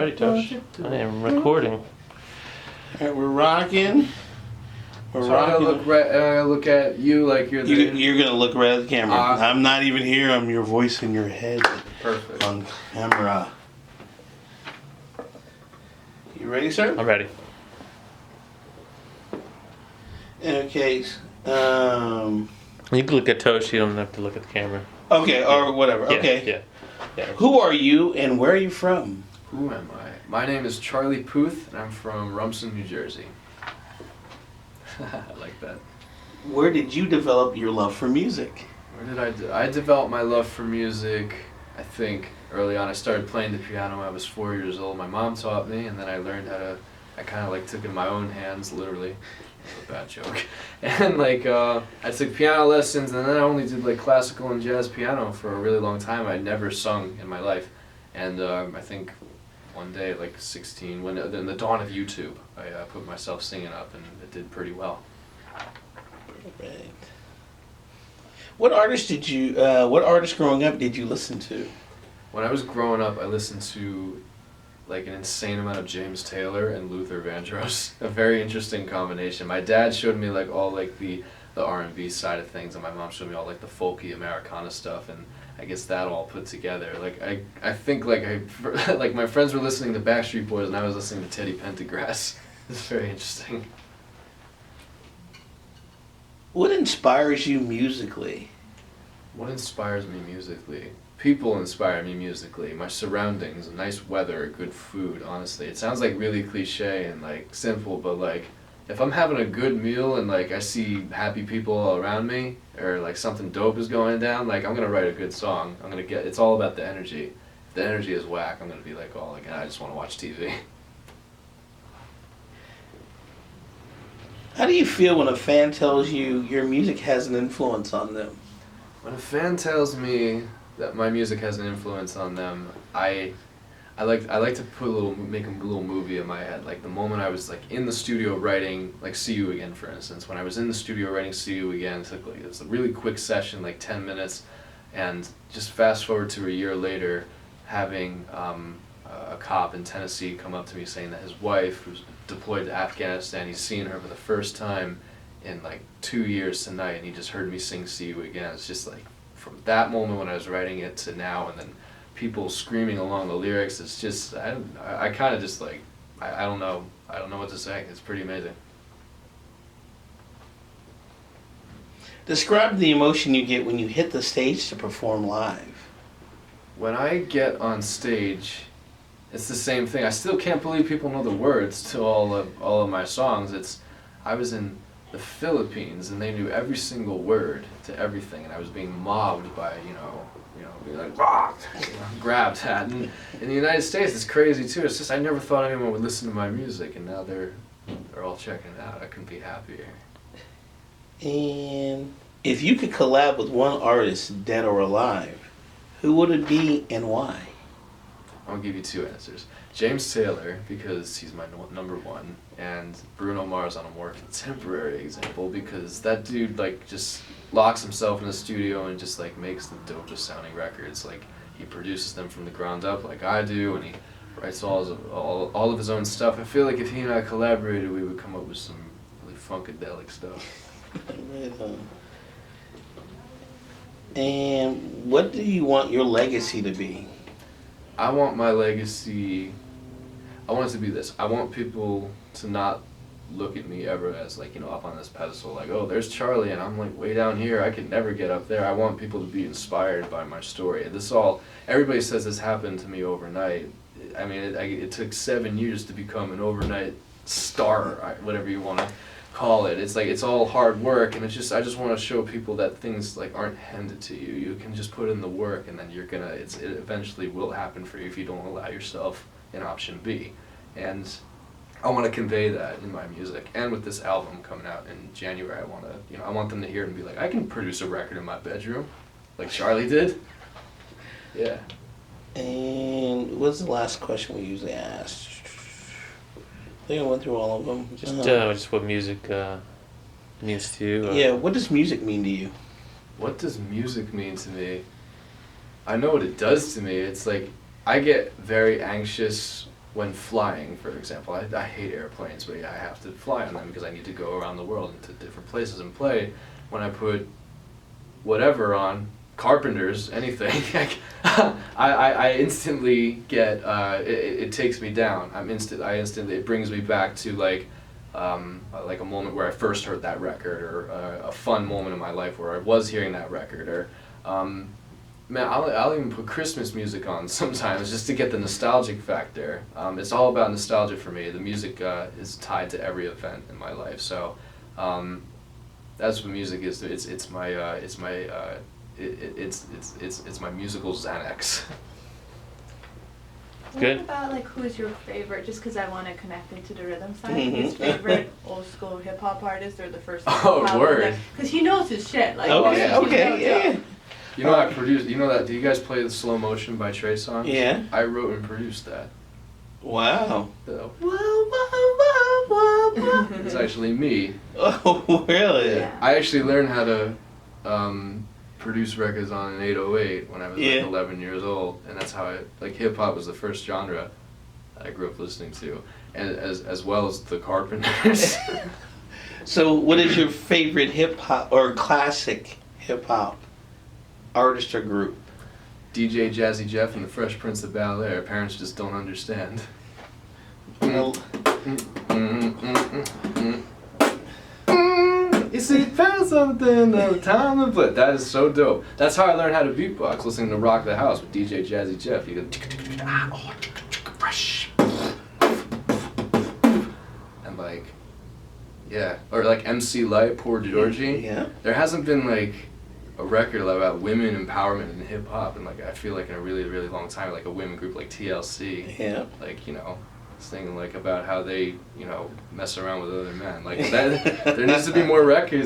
Alrighty, Tosh. I am recording. All right, we're rocking. So I gotta look at you like you're the... You're gonna look right at the camera. I'm not even here. I'm your voice in your head. Perfect. On camera. You ready, sir? I'm ready. Okay. You can look at Tosh. You don't have to look at the camera. Okay, or whatever. Yeah, Okay. Yeah. Who are you and where are you from? Who am I? My name is Charlie Puth, and I'm from Rumson, New Jersey. I like that. Where did you develop your love for music? Where did I developed my love for music, I think, early on. I started playing the piano when I was 4 years old. My mom taught me, and then I learned how to... I kind of like took it in my own hands, literally. That's a bad joke. And I took piano lessons, and then I only did like classical and jazz piano for a really long time. I'd never sung in my life. And I think one day, like 16, when in the dawn of YouTube, I put myself singing up, and it did pretty well. Perfect. What artists growing up did you listen to? When I was growing up, I listened to like an insane amount of James Taylor and Luther Vandross. A very interesting combination. My dad showed me like all like the R&B side of things, and my mom showed me all like the folky Americana stuff, and I guess that all put together. Like I think like my friends were listening to Backstreet Boys and I was listening to Teddy Pendergrass. It's very interesting. What inspires you musically? What inspires me musically? People inspire me musically. My surroundings, nice weather, good food, honestly. It sounds like really cliche and like simple, but like if I'm having a good meal and like I see happy people all around me, or like something dope is going down, like I'm gonna write a good song. It's all about the energy. If the energy is whack, I'm gonna be like, oh, like I just want to watch TV. How do you feel when a fan tells you your music has an influence on them? When a fan tells me that my music has an influence on them, I like to make a little movie in my head. Like the moment I was like in the studio writing, like "See You Again," for instance. When I was in the studio writing "See You Again," it was a really quick session, like 10 minutes, and just fast forward to a year later, having a cop in Tennessee come up to me saying that his wife, who's deployed to Afghanistan, he's seeing her for the first time in like 2 years tonight, and he just heard me sing "See You Again." It's just like from that moment when I was writing it to now, and then people screaming along the lyrics. It's just I kind of just like I don't know what to say. It's pretty amazing. Describe the emotion you get when you hit the stage to perform live. When I get on stage, it's the same thing. I still can't believe people know the words to all of my songs. I was in the Philippines and they knew every single word to everything, and I was being mobbed by being like grabbed at. And in the United States, it's crazy too. It's just I never thought anyone would listen to my music, and now they're all checking it out. I couldn't be happier. And if you could collab with one artist, dead or alive, who would it be and why? I'll give you two answers. James Taylor, because he's my number one, and Bruno Mars on a more contemporary example, because that dude like just locks himself in the studio and just like makes the dopest sounding records. Like he produces them from the ground up like I do, and he writes all of his own stuff. I feel like if he and I collaborated, we would come up with some really funkadelic stuff. Right on. And what do you want your legacy to be? I want my legacy, I want it to be this. I want people to not look at me ever as like, up on this pedestal, like, oh, there's Charlie and I'm like way down here, I could never get up there. I want people to be inspired by my story. Everybody says this happened to me overnight. I mean, it took 7 years to become an overnight star, whatever you want to call it. It's like, it's all hard work, and I just want to show people that things like aren't handed to you. You can just put in the work, and then it eventually will happen for you if you don't allow yourself an option B. And I want to convey that in my music. And with this album coming out in January, I want them to hear it and be like, I can produce a record in my bedroom, like Charlie did. Yeah. And what's the last question we usually ask? I think I went through all of them. Just what music means to you. Yeah, what does music mean to you? What does music mean to me? I know what it does to me. It's like I get very anxious when flying, for example. I hate airplanes, but yeah, I have to fly on them because I need to go around the world into different places and play. When I put whatever on, Carpenters, anything, I instantly get, it takes me down. It brings me back to like a moment where I first heard that record, or a fun moment in my life where I was hearing that record, or man, I'll even put Christmas music on sometimes just to get the nostalgic factor. It's all about nostalgia for me. The music is tied to every event in my life, so that's what music is. It's my musical Xanax. Good. What about like who's your favorite? Just because I want to connect into the rhythm side. His favorite old school hip hop artist or the first. Oh, word. Because he knows his shit. Like Okay, yeah. okay, yeah. You know, I produced. You know that? Do you guys play the Slow Motion by Trey Songz? Yeah. I wrote and produced that. Wow. So, Whoa, whoa, whoa, whoa, it's actually me. Oh, really? Yeah. I actually learned how to produce records on an 808 when I was Yeah. like 11 years old, and that's how hip hop was the first genre I grew up listening to, and as well as the Carpenters. So, what is your favorite hip hop or classic hip hop artist or group? DJ Jazzy Jeff and the Fresh Prince of Bel-Air. Parents just don't understand. Well, You see, found something, no time to play. That is so dope. That's how I learned how to beatbox, listening to Rock the House with DJ Jazzy Jeff. You go, fresh. And like, yeah. Or like MC Light, Poor Georgie. yeah. There hasn't been like a record about women empowerment in hip hop, and like I feel like in a really, really long time, like a women group like TLC. Yeah. Like, you know, singing like about how they, you know, mess around with other men. Like that, there needs to be more records